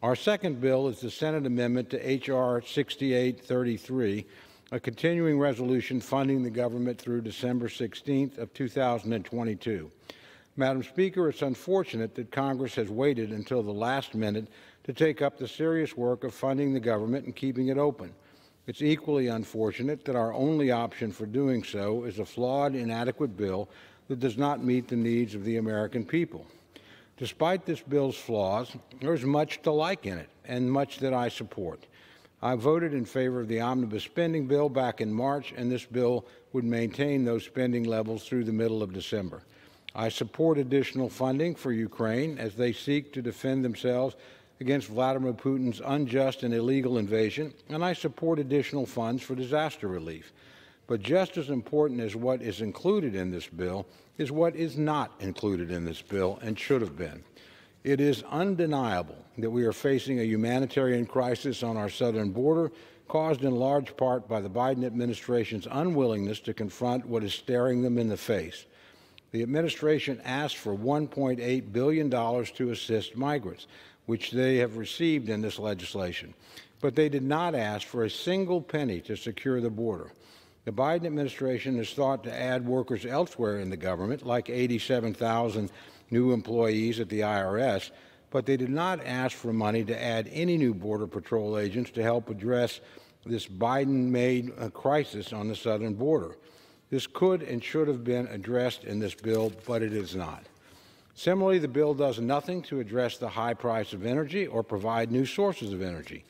Our second bill is the Senate amendment to H.R. 6833, a continuing resolution funding the government through December 16th of 2022. Madam Speaker, it's unfortunate that Congress has waited until the last minute to take up the serious work of funding the government and keeping it open. It's equally unfortunate that our only option for doing so is a flawed, inadequate bill that does not meet the needs of the American people. Despite this bill's flaws, there's much to like in it and much that I support. I voted in favor of the omnibus spending bill back in March, and this bill would maintain those spending levels through the middle of December. I support additional funding for Ukraine as they seek to defend themselves against Vladimir Putin's unjust and illegal invasion, and I support additional funds for disaster relief. But just as important as what is included in this bill is what is not included in this bill and should have been. It is undeniable that we are facing a humanitarian crisis on our southern border, caused in large part by the Biden administration's unwillingness to confront what is staring them in the face. The administration asked for $1.8 billion to assist migrants, which they have received in this legislation. But they did not ask for a single penny to secure the border. The Biden administration has thought to add workers elsewhere in the government, like 87,000 new employees at the IRS, but they did not ask for money to add any new Border Patrol agents to help address this Biden-made crisis on the southern border. This could and should have been addressed in this bill, but it is not. Similarly, the bill does nothing to address the high price of energy or provide new sources of energy.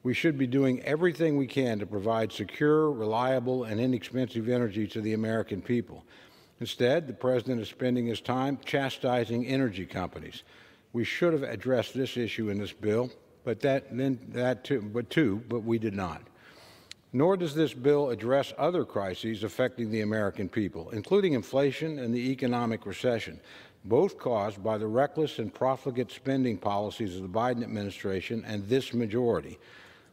We should be doing everything we can to provide secure, reliable, and inexpensive energy to the American people. Instead, the President is spending his time chastising energy companies. We should have addressed this issue in this bill, but we did not. Nor does this bill address other crises affecting the American people, including inflation and the economic recession, both caused by the reckless and profligate spending policies of the Biden administration and this majority.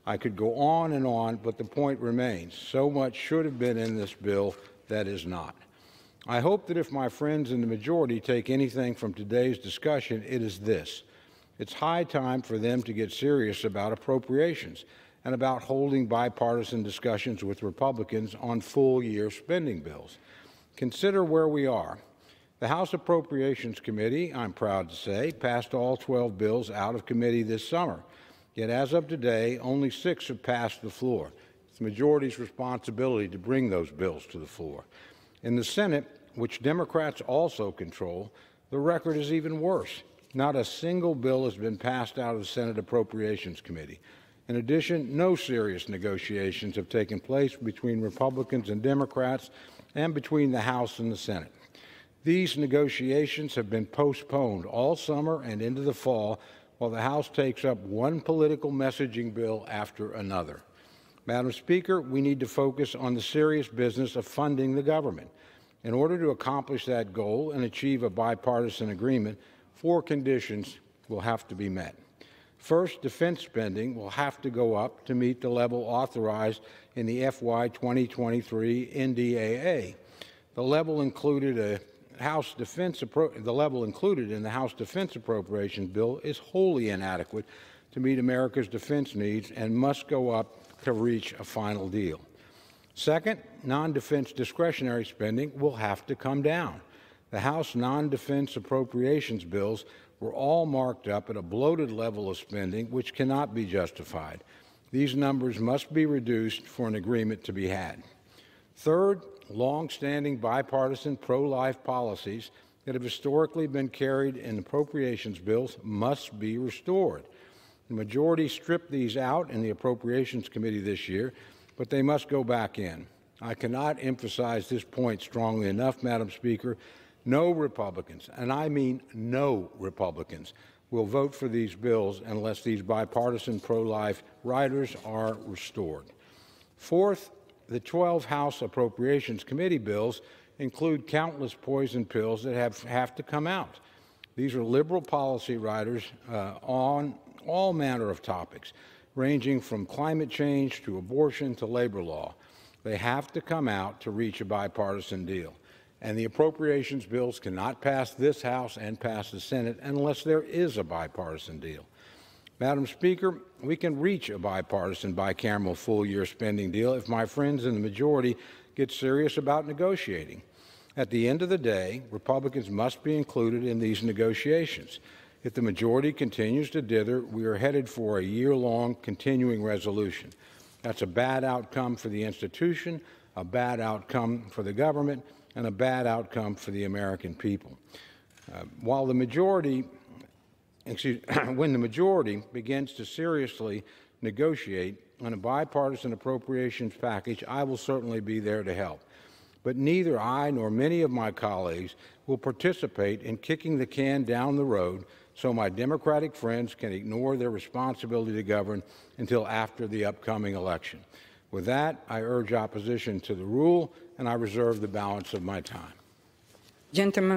I could go on, but the point remains. So much should have been in this bill that is not. I hope that if my friends in the majority take anything from today's discussion, it is this. It's high time for them to get serious about appropriations and about holding bipartisan discussions with Republicans on full-year spending bills. Consider where we are. The House Appropriations Committee, I'm proud to say, passed all 12 bills out of committee this summer. Yet as of today, only 6 have passed the floor. It's the majority's responsibility to bring those bills to the floor. In the Senate, which Democrats also control, the record is even worse. Not a single bill has been passed out of the Senate Appropriations Committee. In addition, no serious negotiations have taken place between Republicans and Democrats and between the House and the Senate. These negotiations have been postponed all summer and into the fall while the House takes up one political messaging bill after another. Madam Speaker, we need to focus on the serious business of funding the government. In order to accomplish that goal and achieve a bipartisan agreement, 4 conditions will have to be met. First, defense spending will have to go up to meet the level authorized in the FY 2023 NDAA. The level included in the House Defense Appropriations Bill is wholly inadequate to meet America's defense needs and must go up to reach a final deal. Second, non-defense discretionary spending will have to come down. The House non-defense appropriations bills were all marked up at a bloated level of spending which cannot be justified. These numbers must be reduced for an agreement to be had. Third, long-standing bipartisan pro-life policies that have historically been carried in appropriations bills must be restored. The majority stripped these out in the Appropriations Committee this year, but they must go back in. I cannot emphasize this point strongly enough, Madam Speaker. No Republicans, and I mean no Republicans, will vote for these bills unless these bipartisan pro-life riders are restored. Fourth, the 12 House Appropriations Committee bills include countless poison pills that have to come out. These are liberal policy riders on all manner of topics, ranging from climate change to abortion to labor law. They have to come out to reach a bipartisan deal. And the appropriations bills cannot pass this House and pass the Senate unless there is a bipartisan deal. Madam Speaker, we can reach a bipartisan bicameral full-year spending deal if my friends in the majority get serious about negotiating. At the end of the day, Republicans must be included in these negotiations. If the majority continues to dither, we are headed for a year-long continuing resolution. That's a bad outcome for the institution, a bad outcome for the government, and a bad outcome for the American people. When the majority begins to seriously negotiate on a bipartisan appropriations package, I will certainly be there to help. But neither I nor many of my colleagues will participate in kicking the can down the road so my Democratic friends can ignore their responsibility to govern until after the upcoming election. With that, I urge opposition to the rule, and I reserve the balance of my time. Gentleman